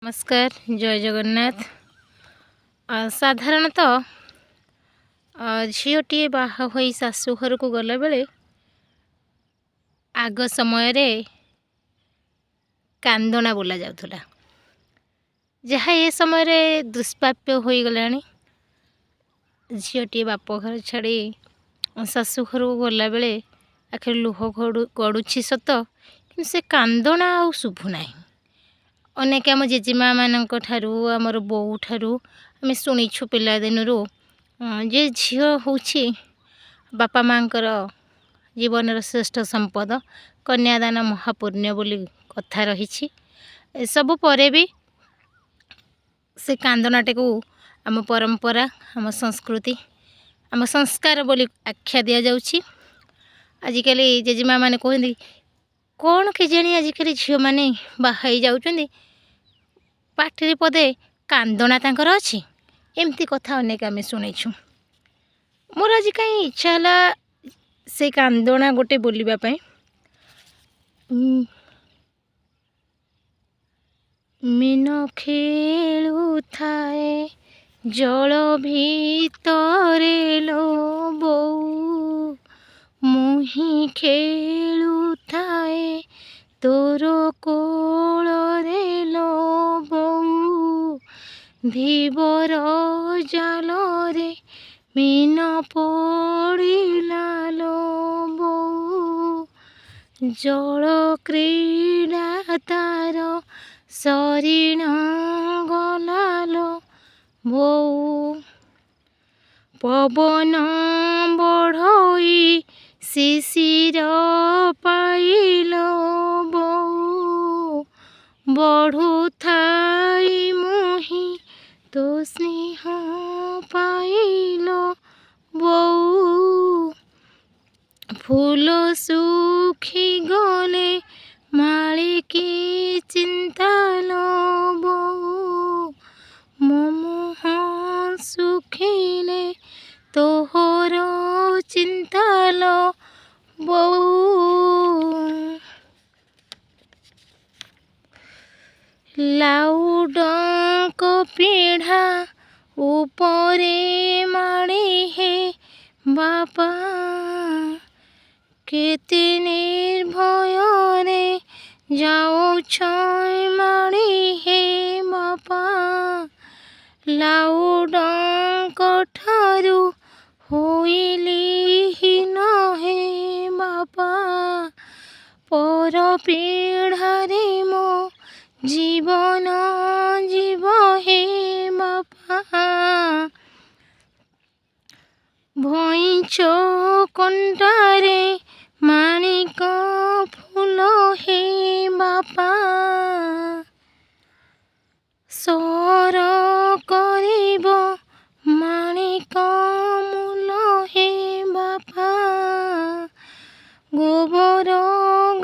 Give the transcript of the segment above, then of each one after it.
नमस्कार जय जगन्नाथ। साधारणतः झीटे बाहा हो शाशु घर को गला बेले आग समय रे कांदना बोला जाउथला, जहाँ ये समय रे दुष्प्राप्य हो गला। झीटे बाप घर छाड़ी शाशु घर को गला बेले आखिर लुह गड़ुछि सत कि से कांदना आ शुभुना। अनेक आम जेजेमा मानक ठारू आमर बोऊ ठारू आम शुणीछु पिला दिनरू जे झील होछि बापा माँकर जीवन श्रेष्ठ संपद, कन्यादान महापुण्य बोली कथा रही। सबु परे भी से कांदनाटे को आम परंपरा, आम संस्कृति, आम संस्कार बोली आख्या दि जाउछि। आजिकल जेजेमा माने कहते कौन के जानी आजिकल झील मैंने बाहाई जाउछन्ति पाटिरे पदे कांदना तांकर अछि, एमती कथा अनेक आम शुणीछु। मोर आज कहीं इच्छा है से कांदना गोटे बोलिबा पई। मीन खेलु थाए जल भीतरे लो बोऊ, मुही खेलु थाए तोर कोल रे लो बोऊ, धीबर जाल रे मीन पड़िला लो बोऊ, जल क्रीड़ा तार सरीण गला लो बोऊ, पवन बढ़ई शिशिर पाइल बोऊ, बढ़ु थाई मुही तो स्नेह पाइल बोऊ, फूल सुखी गले माली की चिंता लो बोऊ, मोह सुखिले तोहर चिंता लो बोऊ, लाउडक पीढ़ा उपरे माड़ी हे बापा, केते निर्भय रे जाउछ माड़ी हे बापा, लाउडक ठारू होइली हीन हे बापा, पर पीढ़ारे मो जीवन जीव हे बापा, भईच कंटारे माणिक फूल हे बापा, सर करिब माणिक मूल हे बापा, गोबर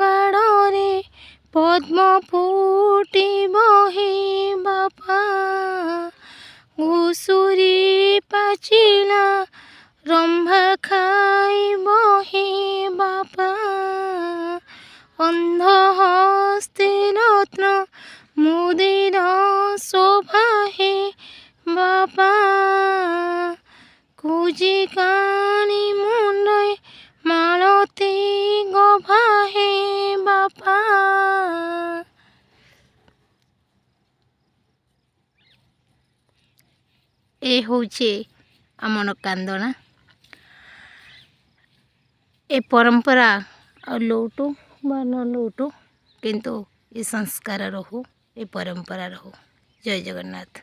गाड़े पद्म फुटिब हे बापा, घुसुरी पाचिला रंभा खाइब हे बापा, अंध हस्ते रत्न मुदिर शोभा हे बापा, कुजी कानी मुंडे मालती गभा हे बापा। ए होचे आमन कांदना। ए परंपरा लौटू बा न लौटू किंतु ये संस्कार रहू, ये परंपरा रहू। जय जगन्नाथ।